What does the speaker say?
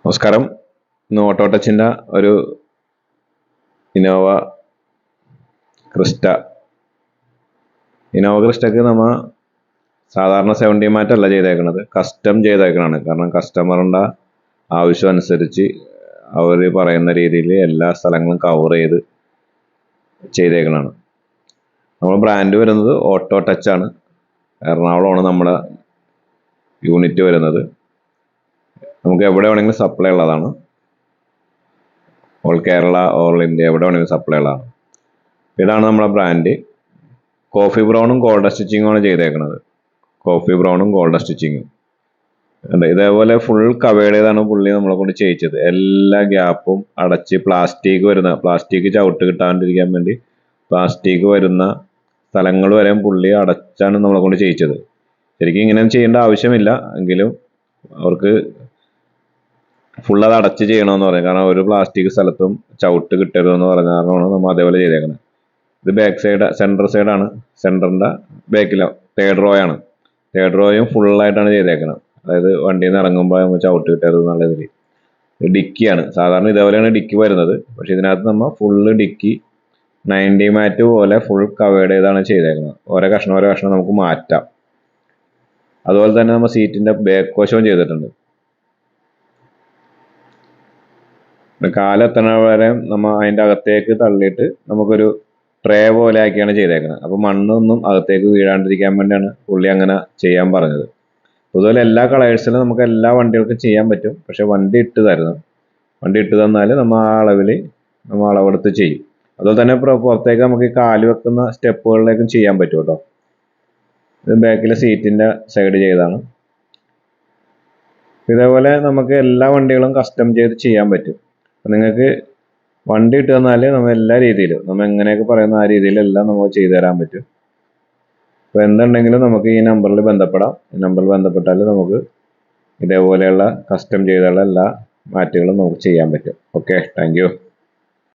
നമസ്കാരം. ഇന്ന് ഓട്ടോ ടച്ചിൻ്റെ ഒരു ഇന്നോവ ക്രിസ്റ്റക്ക് നമ്മൾ സാധാരണ 70 മാറ്റല്ല ചെയ്തേക്കണത്, കസ്റ്റം ചെയ്തേക്കണാണ്. കാരണം കസ്റ്റമറിൻ്റെ ആവശ്യം അനുസരിച്ച് അവർ പറയുന്ന രീതിയിൽ എല്ലാ സ്ഥലങ്ങളും കവർ ചെയ്തേക്കണാണ്. നമ്മൾ ബ്രാൻഡ് വരുന്നത് ഓട്ടോ ടച്ചാണ്. എറണാകുളമാണ് നമ്മുടെ യൂണിറ്റ് വരുന്നത്. നമുക്ക് എവിടെ വേണമെങ്കിലും സപ്ലൈ ഉള്ളതാണ്. ഓൾ കേരള, ഓൾ ഇന്ത്യ എവിടെ വേണമെങ്കിലും സപ്ലൈ ഉള്ളതാണ്. ഇതാണ് നമ്മുടെ ബ്രാൻഡ്. കോഫി ബ്രൗണും ഗോൾഡ് സ്റ്റിച്ചിങ്ങുമാണ് ചെയ്തേക്കുന്നത്. കോഫി ബ്രൗണും ഗോൾഡ് സ്റ്റിച്ചിങ്ങും ഇതേപോലെ ഫുൾ കവേഡ് ചെയ്താണ് പുള്ളി നമ്മളെ കൊണ്ട് ചെയ്യിച്ചത്. എല്ലാ ഗ്യാപ്പും അടച്ച് പ്ലാസ്റ്റിക് ചവിട്ട് കിട്ടാണ്ടിരിക്കാൻ വേണ്ടി പ്ലാസ്റ്റിക് വരുന്ന സ്ഥലങ്ങൾ വരെ പുള്ളി അടച്ചാണ് നമ്മളെ കൊണ്ട് ചെയ്യിച്ചത്. ശരിക്കും ഇങ്ങനെ ചെയ്യേണ്ട ആവശ്യമില്ല, എങ്കിലും അവർക്ക് ഫുൾ അത് അടച്ച് ചെയ്യണമെന്ന് പറയും. കാരണം ഒരു പ്ലാസ്റ്റിക് സ്ഥലത്തും ചവിട്ട് കിട്ടരുതെന്ന് പറഞ്ഞ കാരണമാണ് നമ്മൾ അതേപോലെ ചെയ്തേക്കുന്നത്. ഇത് ബാക്ക് സൈഡ്, സെൻറ്റർ സൈഡാണ്. സെൻറ്ററിൻ്റെ ബാക്കിലോ തേർഡ് റോ ആണ്. തേർഡ് റോയും ഫുള്ളായിട്ടാണ് ചെയ്തേക്കുന്നത്. അതായത് വണ്ടിയിൽ നിന്ന് ഇറങ്ങുമ്പോൾ നമ്മൾ ചവിട്ട് കിട്ടരുത് എന്നുള്ള ഇതിൽ. ഡിക്കിയാണ് സാധാരണ ഇതേപോലെയാണ് ഡിക്കി വരുന്നത്. പക്ഷെ ഇതിനകത്ത് നമ്മൾ ഫുള്ള് ഡിക്കി 90 മാറ്റ് പോലെ ഫുൾ കവേഡ് ചെയ്താണ് ചെയ്തേക്കുന്നത്. ഓരോ കഷ്ണം നമുക്ക് മാറ്റാം. അതുപോലെ തന്നെ നമ്മൾ സീറ്റിൻ്റെ ബാക്ക് വശവും ചെയ്തിട്ടുണ്ട്. കാലെത്തണ വരെ നമ്മൾ അതിൻ്റെ അകത്തേക്ക് തള്ളിയിട്ട് നമുക്കൊരു ട്രേ പോലെ ആക്കിയാണ് ചെയ്തേക്കുന്നത്. അപ്പോൾ മണ്ണൊന്നും അകത്തേക്ക് വീഴാണ്ടിരിക്കാൻ വേണ്ടിയാണ് പുള്ളി അങ്ങനെ ചെയ്യാൻ പറഞ്ഞത്. അതുപോലെ എല്ലാ കളേഴ്സിലും നമുക്ക് എല്ലാ വണ്ടികൾക്കും ചെയ്യാൻ പറ്റും. പക്ഷെ വണ്ടി ഇട്ട് തന്നാൽ നമ്മൾ ആ അളവിൽ നമ്മൾ അളവെടുത്ത് ചെയ്യും. അതുപോലെ തന്നെ പുറത്തേക്ക് നമുക്ക് കാല് വെക്കുന്ന സ്റ്റെപ്പുകളിലേക്കും ചെയ്യാൻ പറ്റും കേട്ടോ. ഇത് ബാക്കിലെ സീറ്റിൻ്റെ സൈഡ് ചെയ്താണ്. ഇതേപോലെ നമുക്ക് എല്ലാ വണ്ടികളും കസ്റ്റം ചെയ്ത് ചെയ്യാൻ പറ്റും. നിങ്ങൾക്ക് വണ്ടി ഇട്ട് തന്നാൽ നമ്മൾ എല്ലാ രീതിയിലും നമ്മൾ എങ്ങനെയൊക്കെ പറയുന്ന ആ രീതിയിലെല്ലാം നമുക്ക് ചെയ്തു തരാൻ പറ്റും. അപ്പോൾ എന്തുണ്ടെങ്കിലും നമുക്ക് ഈ നമ്പറിൽ ബന്ധപ്പെടാം. ഈ നമ്പറിൽ ബന്ധപ്പെട്ടാൽ നമുക്ക് ഇതേപോലെയുള്ള കസ്റ്റം ചെയ്തുള്ള എല്ലാ മാറ്റുകളും നമുക്ക് ചെയ്യാൻ പറ്റും. Okay, thank you.